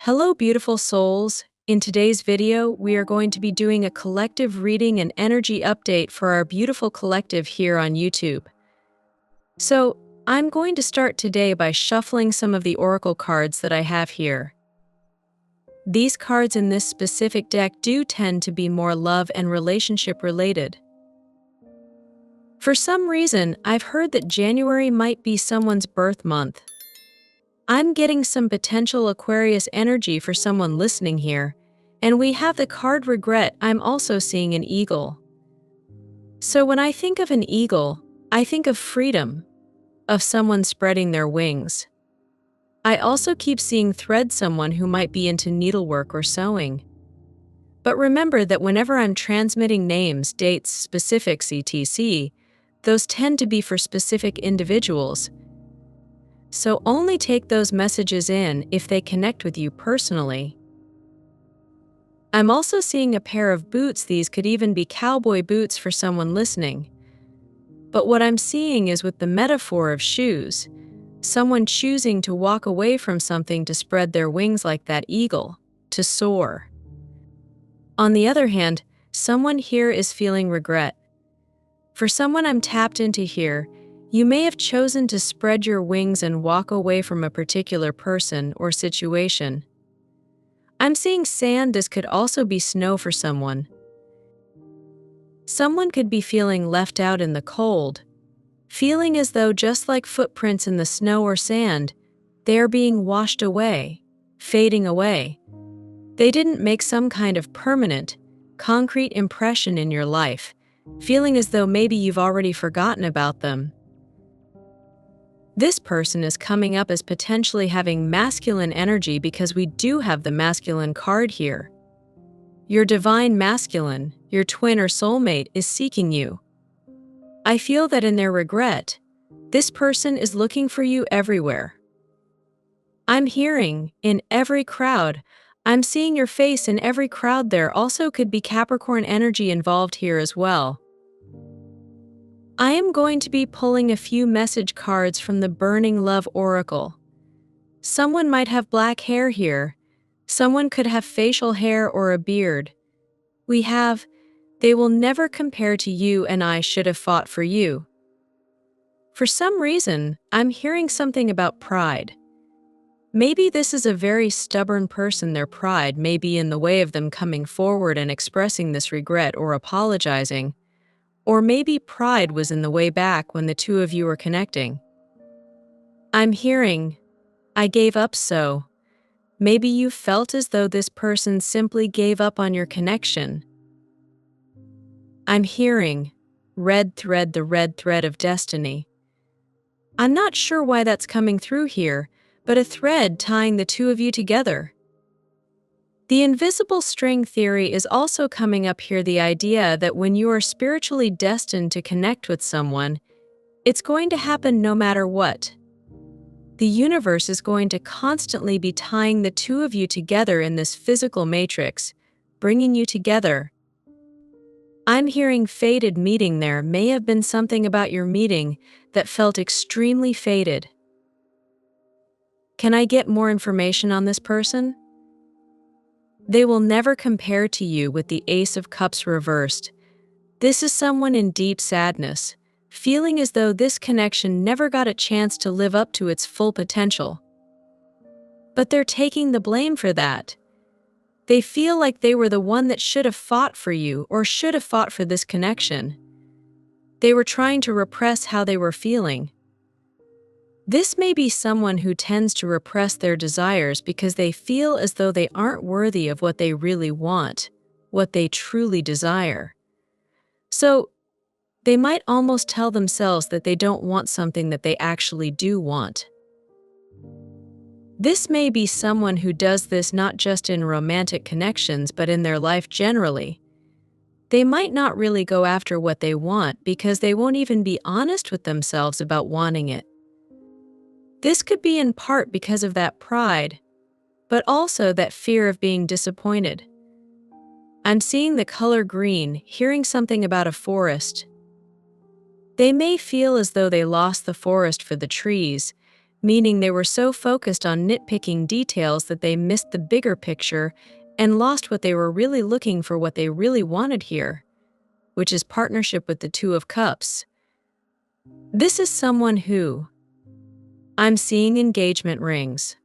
Hello, beautiful souls. In today's video, we are going to be doing a collective reading and energy update for our beautiful collective here on YouTube. So, I'm going to start today by shuffling some of the oracle cards that I have here. These cards in this specific deck do tend to be more love and relationship related. For some reason, I've heard that January might be someone's birth month. I'm getting some potential Aquarius energy for someone listening here, and we have the card regret. I'm also seeing an eagle. So when I think of an eagle, I think of freedom, of someone spreading their wings. I also keep seeing thread, someone who might be into needlework or sewing. But remember that whenever I'm transmitting names, dates, specifics, etc., those tend to be for specific individuals. So only take those messages in if they connect with you personally. I'm also seeing a pair of boots. These could even be cowboy boots for someone listening. But what I'm seeing is with the metaphor of shoes, someone choosing to walk away from something to spread their wings like that eagle, to soar. On the other hand, someone here is feeling regret. For someone I'm tapped into here, you may have chosen to spread your wings and walk away from a particular person or situation. I'm seeing sand. This could also be snow for someone. Someone could be feeling left out in the cold, feeling as though, just like footprints in the snow or sand, they are being washed away, fading away. They didn't make some kind of permanent, concrete impression in your life, feeling as though maybe you've already forgotten about them. This person is coming up as potentially having masculine energy because we do have the masculine card here. Your divine masculine, your twin or soulmate, is seeking you. I feel that in their regret, this person is looking for you everywhere. I'm hearing, in every crowd. I'm seeing your face in every crowd. There also could be Capricorn energy involved here as well. I am going to be pulling a few message cards from the Burning Love Oracle. Someone might have black hair here. Someone could have facial hair or a beard. We have, they will never compare to you, and I should have fought for you. For some reason, I'm hearing something about pride. Maybe this is a very stubborn person. Their pride may be in the way of them coming forward and expressing this regret or apologizing. Or maybe pride was in the way back when the two of you were connecting. I'm hearing, I gave up. So maybe you felt as though this person simply gave up on your connection. I'm hearing, red thread, the red thread of destiny. I'm not sure why that's coming through here, but a thread tying the two of you together. The invisible string theory is also coming up here, the idea that when you are spiritually destined to connect with someone, it's going to happen no matter what. The universe is going to constantly be tying the two of you together in this physical matrix, bringing you together. I'm hearing faded meeting. There may have been something about your meeting that felt extremely faded. Can I get more information on this person? They will never compare to you with the Ace of Cups reversed. This is someone in deep sadness, feeling as though this connection never got a chance to live up to its full potential. But they're taking the blame for that. They feel like they were the one that should have fought for you or should have fought for this connection. They were trying to repress how they were feeling. This may be someone who tends to repress their desires because they feel as though they aren't worthy of what they really want, what they truly desire. So, they might almost tell themselves that they don't want something that they actually do want. This may be someone who does this not just in romantic connections but in their life generally. They might not really go after what they want because they won't even be honest with themselves about wanting it. This could be in part because of that pride, but also that fear of being disappointed. I'm seeing the color green, hearing something about a forest. They may feel as though they lost the forest for the trees, meaning they were so focused on nitpicking details that they missed the bigger picture and lost what they were really looking for, what they really wanted here, which is partnership with the Two of Cups. This is someone who I'm seeing engagement rings.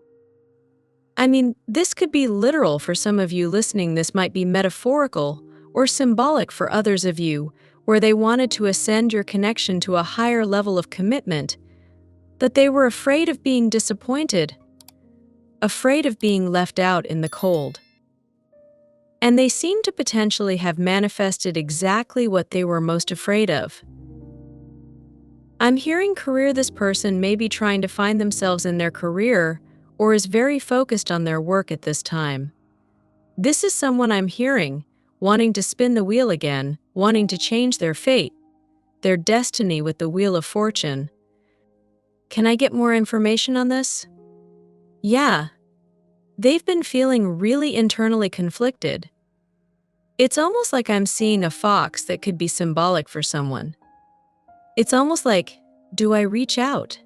I mean, this could be literal for some of you listening. This might be metaphorical or symbolic for others of you, where they wanted to ascend your connection to a higher level of commitment, but they were afraid of being disappointed, afraid of being left out in the cold. And they seem to potentially have manifested exactly what they were most afraid of. I'm hearing career. This person may be trying to find themselves in their career or is very focused on their work at this time. This is someone I'm hearing wanting to spin the wheel again, wanting to change their fate, their destiny with the Wheel of Fortune. Can I get more information on this? Yeah, they've been feeling really internally conflicted. It's almost like I'm seeing a fox that could be symbolic for someone. It's almost like, do I reach out?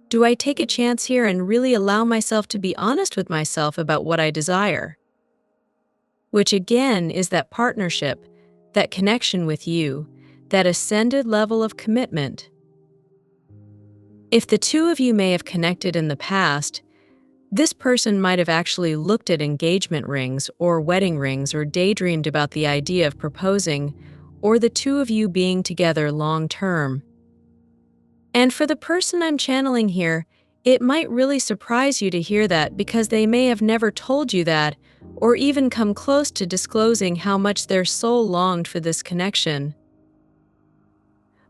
Do I take a chance here and really allow myself to be honest with myself about what I desire? Which again is that partnership, that connection with you, that ascended level of commitment. If the two of you may have connected in the past, this person might have actually looked at engagement rings or wedding rings or daydreamed about the idea of proposing or the two of you being together long term. And for the person I'm channeling here, it might really surprise you to hear that because they may have never told you that or even come close to disclosing how much their soul longed for this connection.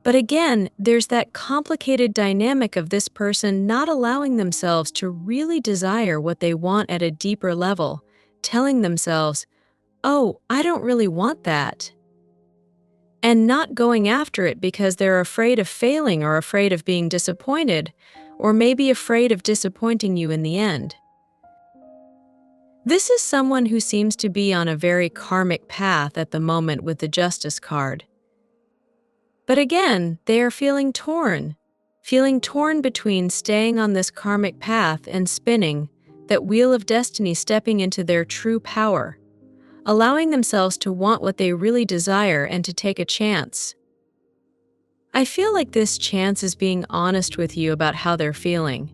But again, there's that complicated dynamic of this person not allowing themselves to really desire what they want at a deeper level, telling themselves, oh, I don't really want that, and not going after it because they're afraid of failing or afraid of being disappointed, or maybe afraid of disappointing you in the end. This is someone who seems to be on a very karmic path at the moment with the Justice card. But again, they are feeling torn between staying on this karmic path and spinning that wheel of destiny, stepping into their true power, allowing themselves to want what they really desire and to take a chance. I feel like this chance is being honest with you about how they're feeling.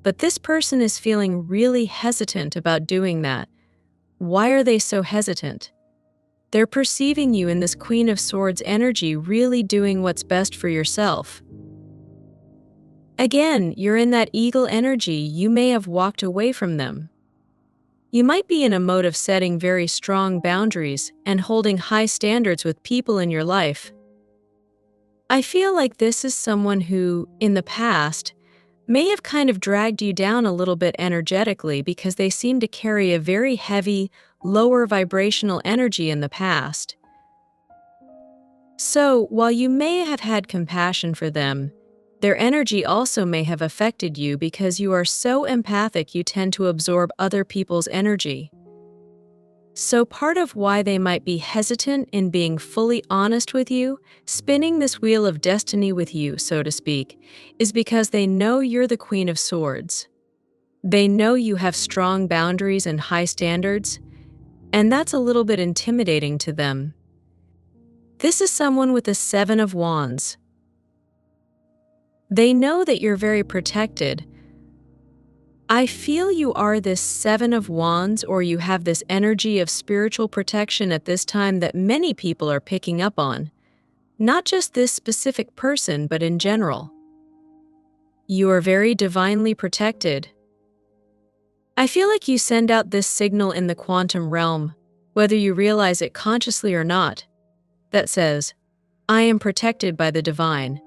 But this person is feeling really hesitant about doing that. Why are they so hesitant? They're perceiving you in this Queen of Swords energy, really doing what's best for yourself. Again, you're in that eagle energy. You may have walked away from them. You might be in a mode of setting very strong boundaries and holding high standards with people in your life. I feel like this is someone who, in the past, may have kind of dragged you down a little bit energetically because they seem to carry a very heavy, lower vibrational energy in the past. So, while you may have had compassion for them, their energy also may have affected you because you are so empathic you tend to absorb other people's energy. So part of why they might be hesitant in being fully honest with you, spinning this wheel of destiny with you, so to speak, is because they know you're the Queen of Swords. They know you have strong boundaries and high standards, and that's a little bit intimidating to them. This is someone with the Seven of Wands. They know that you're very protected. I feel you are this Seven of Wands, or you have this energy of spiritual protection at this time that many people are picking up on. Not just this specific person, but in general. You are very divinely protected. I feel like you send out this signal in the quantum realm, whether you realize it consciously or not, that says, I am protected by the divine.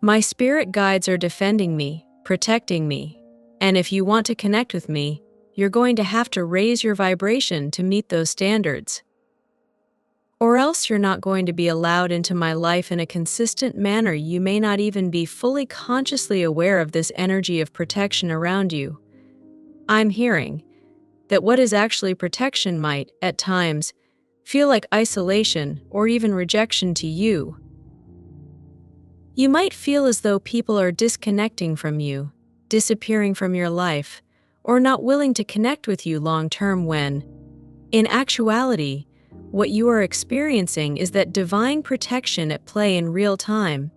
My spirit guides are defending me, protecting me, and if you want to connect with me, you're going to have to raise your vibration to meet those standards. Or else you're not going to be allowed into my life in a consistent manner. You may not even be fully consciously aware of this energy of protection around you. I'm hearing that what is actually protection might, at times, feel like isolation or even rejection to you. You might feel as though people are disconnecting from you, disappearing from your life, or not willing to connect with you long term when, in actuality, what you are experiencing is that divine protection at play in real time.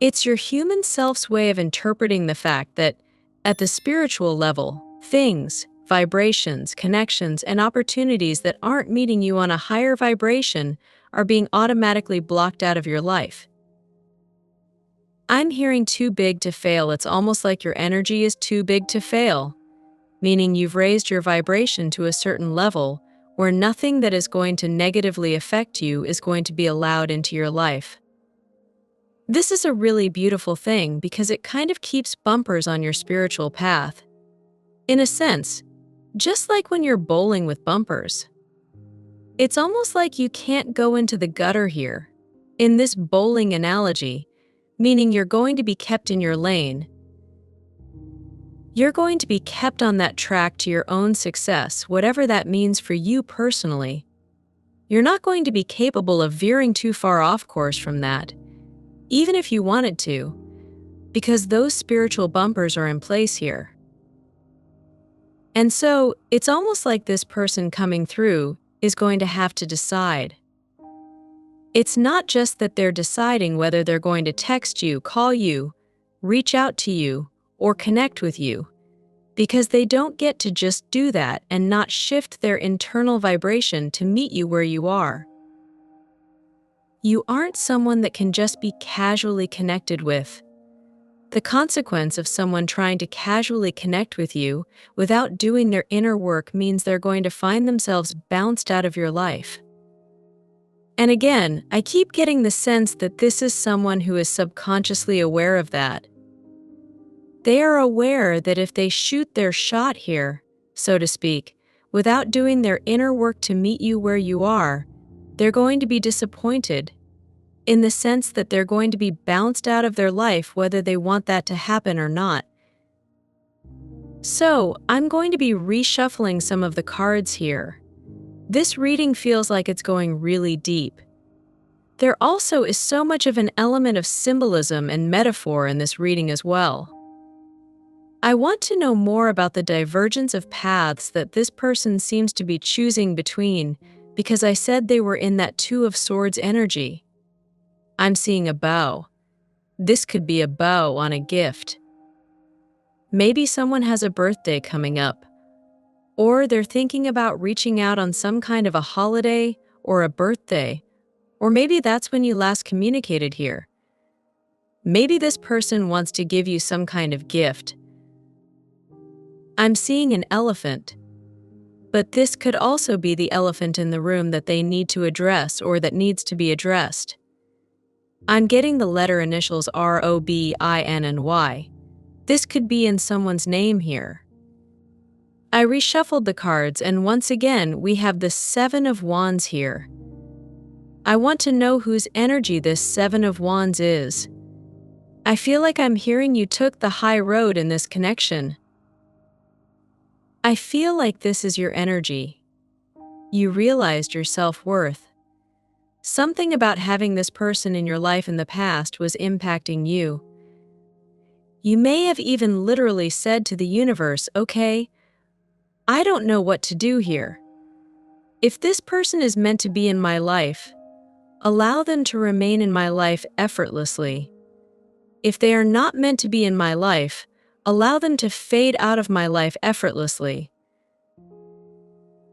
It's your human self's way of interpreting the fact that, at the spiritual level, things, vibrations, connections, and opportunities that aren't meeting you on a higher vibration are being automatically blocked out of your life. I'm hearing too big to fail. It's almost like your energy is too big to fail, meaning you've raised your vibration to a certain level where nothing that is going to negatively affect you is going to be allowed into your life. This is a really beautiful thing because it kind of keeps bumpers on your spiritual path. In a sense, just like when you're bowling with bumpers. It's almost like you can't go into the gutter here. In this bowling analogy, meaning you're going to be kept in your lane. You're going to be kept on that track to your own success, whatever that means for you personally. You're not going to be capable of veering too far off course from that, even if you wanted to, because those spiritual bumpers are in place here. And so, it's almost like this person coming through is going to have to decide. It's not just that they're deciding whether they're going to text you, call you, reach out to you, or connect with you, because they don't get to just do that and not shift their internal vibration to meet you where you are. You aren't someone that can just be casually connected with. The consequence of someone trying to casually connect with you without doing their inner work means they're going to find themselves bounced out of your life. And again, I keep getting the sense that this is someone who is subconsciously aware of that. They are aware that if they shoot their shot here, so to speak, without doing their inner work to meet you where you are, they're going to be disappointed, in the sense that they're going to be bounced out of their life whether they want that to happen or not. So, I'm going to be reshuffling some of the cards here. This reading feels like it's going really deep. There also is so much of an element of symbolism and metaphor in this reading as well. I want to know more about the divergence of paths that this person seems to be choosing between, because I said they were in that Two of Swords energy. I'm seeing a bow. This could be a bow on a gift. Maybe someone has a birthday coming up, or they're thinking about reaching out on some kind of a holiday or a birthday, or maybe that's when you last communicated here. Maybe this person wants to give you some kind of gift. I'm seeing an elephant, but this could also be the elephant in the room that they need to address or that needs to be addressed. I'm getting the letter initials R, O, B, I, N, and Y. This could be in someone's name here. I reshuffled the cards, and once again, we have the Seven of Wands here. I want to know whose energy this Seven of Wands is. I feel like I'm hearing you took the high road in this connection. I feel like this is your energy. You realized your self-worth. Something about having this person in your life in the past was impacting you. You may have even literally said to the universe, okay, I don't know what to do here. If this person is meant to be in my life, allow them to remain in my life effortlessly. If they are not meant to be in my life, allow them to fade out of my life effortlessly.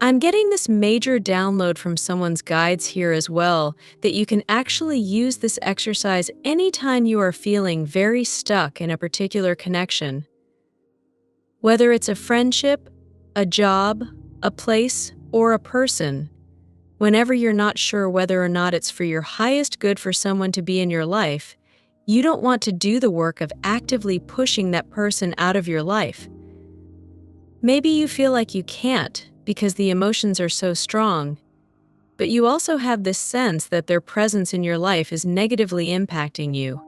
I'm getting this major download from someone's guides here as well, that you can actually use this exercise anytime you are feeling very stuck in a particular connection. Whether it's a friendship, a job, a place, or a person, whenever you're not sure whether or not it's for your highest good for someone to be in your life, you don't want to do the work of actively pushing that person out of your life. Maybe you feel like you can't because the emotions are so strong, but you also have this sense that their presence in your life is negatively impacting you.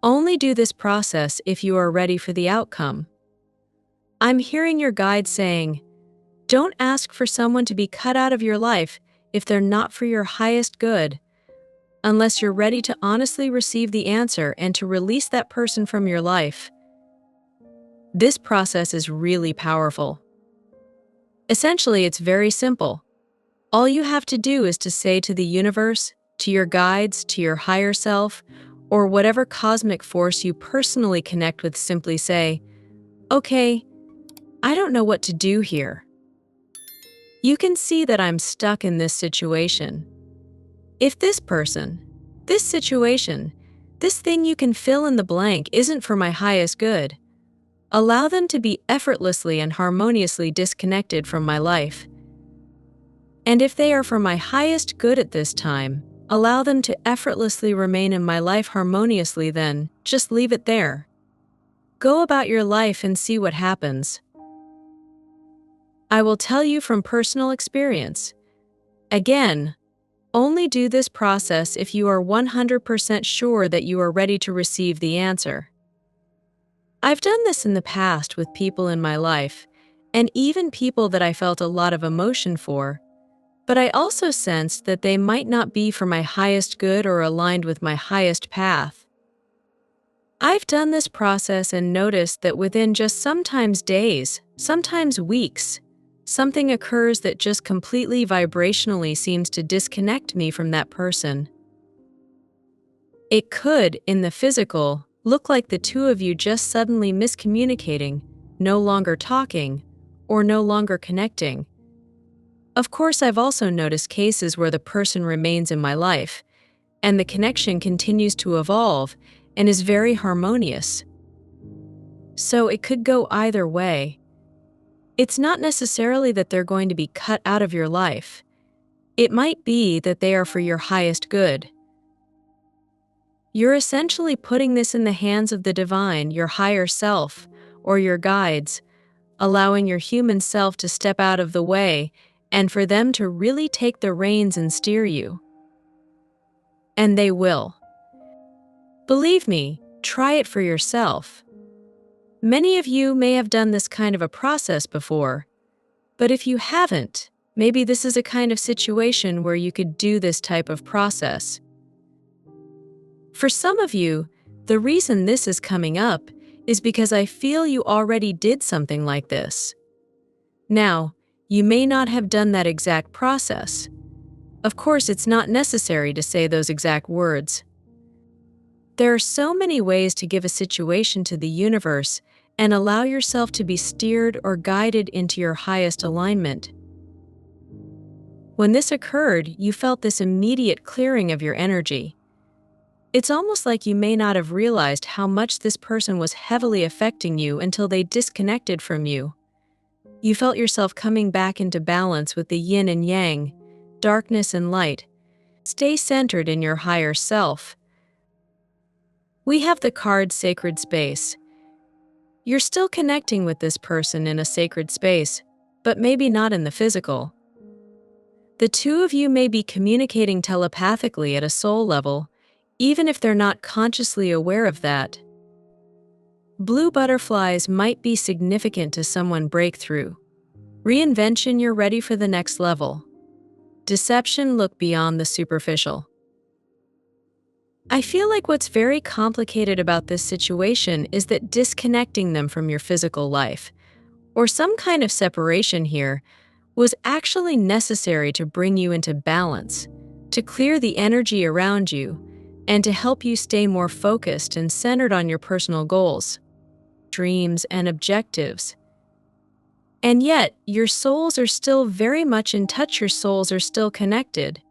Only do this process if you are ready for the outcome. I'm hearing your guide saying, don't ask for someone to be cut out of your life if they're not for your highest good. unless you're ready to honestly receive the answer and to release that person from your life. This process is really powerful. Essentially, it's very simple. All you have to do is to say to the universe, to your guides, to your higher self, or whatever cosmic force you personally connect with, simply say, "Okay, I don't know what to do here. You can see that I'm stuck in this situation. If this person, this situation, this thing you can fill in the blank isn't for my highest good, allow them to be effortlessly and harmoniously disconnected from my life. And if they are for my highest good at this time, allow them to effortlessly remain in my life harmoniously, then just leave it there. Go about your life and see what happens." I will tell you from personal experience. Again, only do this process if you are 100% sure that you are ready to receive the answer. I've done this in the past with people in my life, and even people that I felt a lot of emotion for, but I also sensed that they might not be for my highest good or aligned with my highest path. I've done this process and noticed that within just sometimes days, sometimes weeks, something occurs that just completely vibrationally seems to disconnect me from that person. It could, in the physical, look like the two of you just suddenly miscommunicating, no longer talking, or no longer connecting. Of course, I've also noticed cases where the person remains in my life, and the connection continues to evolve and is very harmonious. So it could go either way. It's not necessarily that they're going to be cut out of your life. It might be that they are for your highest good. You're essentially putting this in the hands of the divine, your higher self, or your guides, allowing your human self to step out of the way and for them to really take the reins and steer you. And they will. Believe me, try it for yourself. Many of you may have done this kind of a process before, but if you haven't, maybe this is a kind of situation where you could do this type of process. For some of you, the reason this is coming up is because I feel you already did something like this. Now, you may not have done that exact process. Of course, it's not necessary to say those exact words. There are so many ways to give a situation to the universe and allow yourself to be steered or guided into your highest alignment. When this occurred, you felt this immediate clearing of your energy. It's almost like you may not have realized how much this person was heavily affecting you until they disconnected from you. You felt yourself coming back into balance with the yin and yang, darkness and light. Stay centered in your higher self. We have the card Sacred Space. You're still connecting with this person in a sacred space, but maybe not in the physical. The two of you may be communicating telepathically at a soul level, even if they're not consciously aware of that. Blue butterflies might be significant to someone breakthrough. Reinvention, you're ready for the next level. Deception, look beyond the superficial. I feel like what's very complicated about this situation is that disconnecting them from your physical life, or some kind of separation here, was actually necessary to bring you into balance, to clear the energy around you, and to help you stay more focused and centered on your personal goals, dreams, and objectives. And yet, your souls are still very much in touch, your souls are still connected.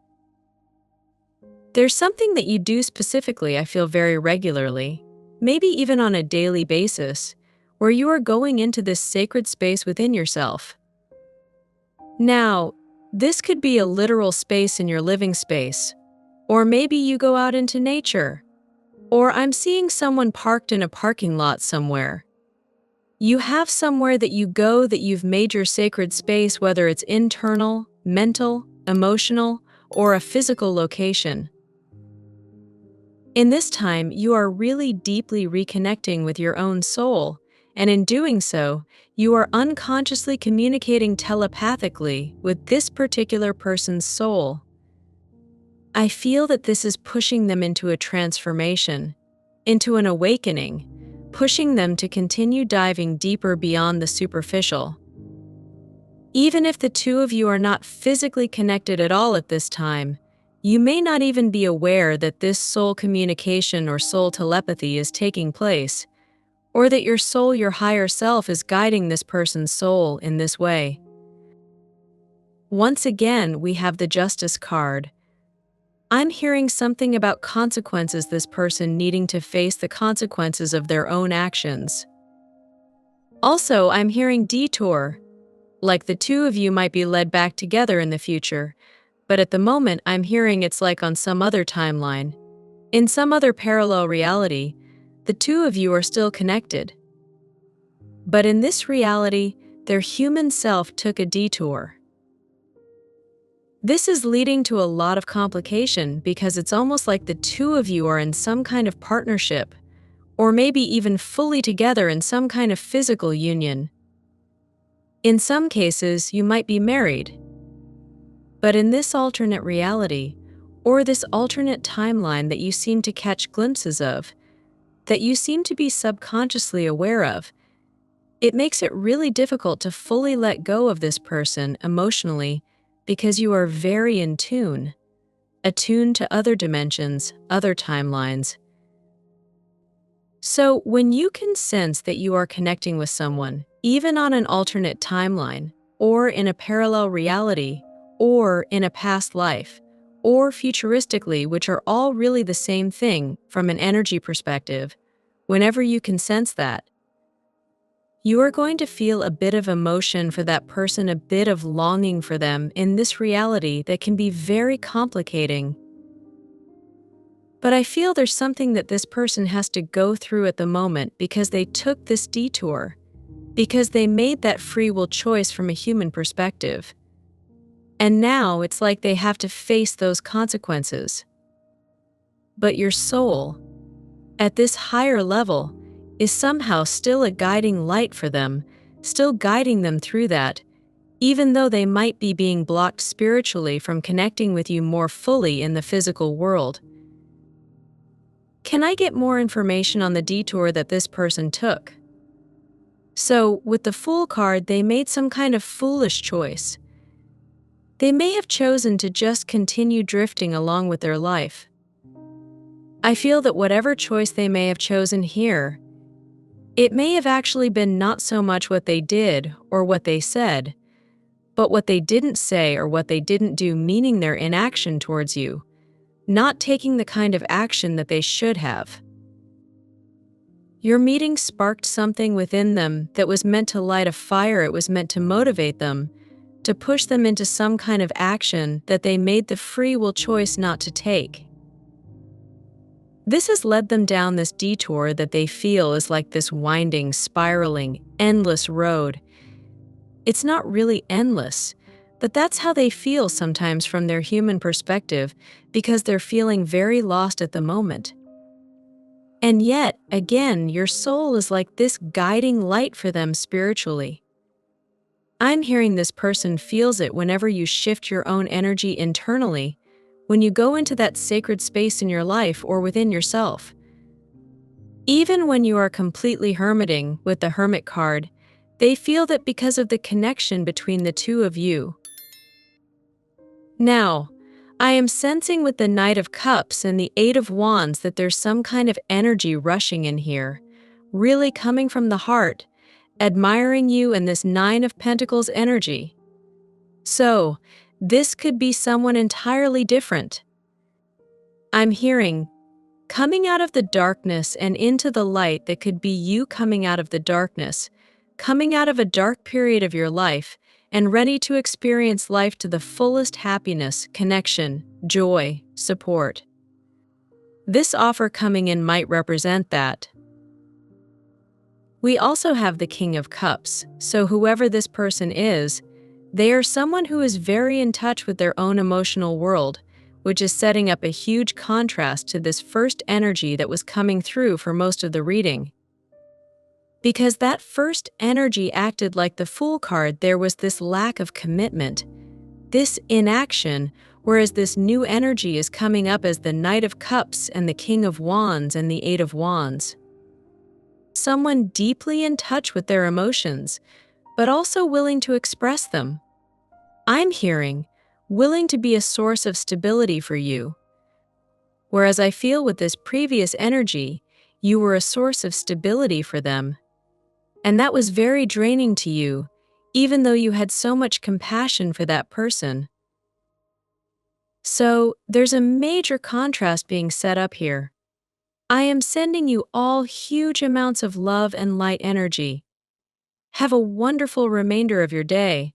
There's something that you do specifically, I feel very regularly, maybe even on a daily basis, where you are going into this sacred space within yourself. Now, this could be a literal space in your living space, or maybe you go out into nature, or I'm seeing someone parked in a parking lot somewhere. You have somewhere that you go that you've made your sacred space, whether it's internal, mental, emotional, or a physical location. In this time, you are really deeply reconnecting with your own soul, and in doing so, you are unconsciously communicating telepathically with this particular person's soul. I feel that this is pushing them into a transformation, into an awakening, pushing them to continue diving deeper beyond the superficial. Even if the two of you are not physically connected at all at this time, you may not even be aware that this soul communication or soul telepathy is taking place, or that your soul, your higher self, is guiding this person's soul in this way. Once again, we have the Justice card. I'm hearing something about consequences, this person needing to face the consequences of their own actions. Also, I'm hearing detour, like the two of you might be led back together in the future, but at the moment I'm hearing it's like on some other timeline. In some other parallel reality, the two of you are still connected. But in this reality, their human self took a detour. This is leading to a lot of complication because it's almost like the two of you are in some kind of partnership, or maybe even fully together in some kind of physical union. In some cases, you might be married. But in this alternate reality, or this alternate timeline that you seem to catch glimpses of, that you seem to be subconsciously aware of, it makes it really difficult to fully let go of this person emotionally because you are very attuned to other dimensions, other timelines. So when you can sense that you are connecting with someone, even on an alternate timeline, or in a parallel reality, or in a past life, or futuristically, which are all really the same thing from an energy perspective, whenever you can sense that, you are going to feel a bit of emotion for that person, a bit of longing for them in this reality that can be very complicating. But I feel there's something that this person has to go through at the moment because they took this detour, because they made that free will choice from a human perspective. And now it's like they have to face those consequences. But your soul, at this higher level, is somehow still a guiding light for them, still guiding them through that, even though they might be being blocked spiritually from connecting with you more fully in the physical world. Can I get more information on the detour that this person took? So, with the Fool card, they made some kind of foolish choice. They may have chosen to just continue drifting along with their life. I feel that whatever choice they may have chosen here, it may have actually been not so much what they did or what they said, but what they didn't say or what they didn't do, meaning their inaction towards you, not taking the kind of action that they should have. Your meeting sparked something within them that was meant to light a fire. It was meant to motivate them, to push them into some kind of action that they made the free will choice not to take. This has led them down this detour that they feel is like this winding, spiraling, endless road. It's not really endless, but that's how they feel sometimes from their human perspective because they're feeling very lost at the moment. And yet, again, your soul is like this guiding light for them spiritually. I'm hearing this person feels it whenever you shift your own energy internally, when you go into that sacred space in your life or within yourself. Even when you are completely hermiting with the Hermit card, they feel that because of the connection between the two of you. Now, I am sensing with the Knight of Cups and the Eight of Wands that there's some kind of energy rushing in here, really coming from the heart, admiring you and this Nine of Pentacles energy. So, this could be someone entirely different. I'm hearing, coming out of the darkness and into the light, that could be you coming out of the darkness, coming out of a dark period of your life, and ready to experience life to the fullest happiness, connection, joy, support. This offer coming in might represent that. We also have the King of Cups, so whoever this person is, they are someone who is very in touch with their own emotional world, which is setting up a huge contrast to this first energy that was coming through for most of the reading. Because that first energy acted like the Fool card, there was this lack of commitment, this inaction, whereas this new energy is coming up as the Knight of Cups and the King of Wands and the Eight of Wands. Someone deeply in touch with their emotions, but also willing to express them. I'm hearing, willing to be a source of stability for you. Whereas I feel with this previous energy, you were a source of stability for them. And that was very draining to you, even though you had so much compassion for that person. So, there's a major contrast being set up here. I am sending you all huge amounts of love and light energy. Have a wonderful remainder of your day.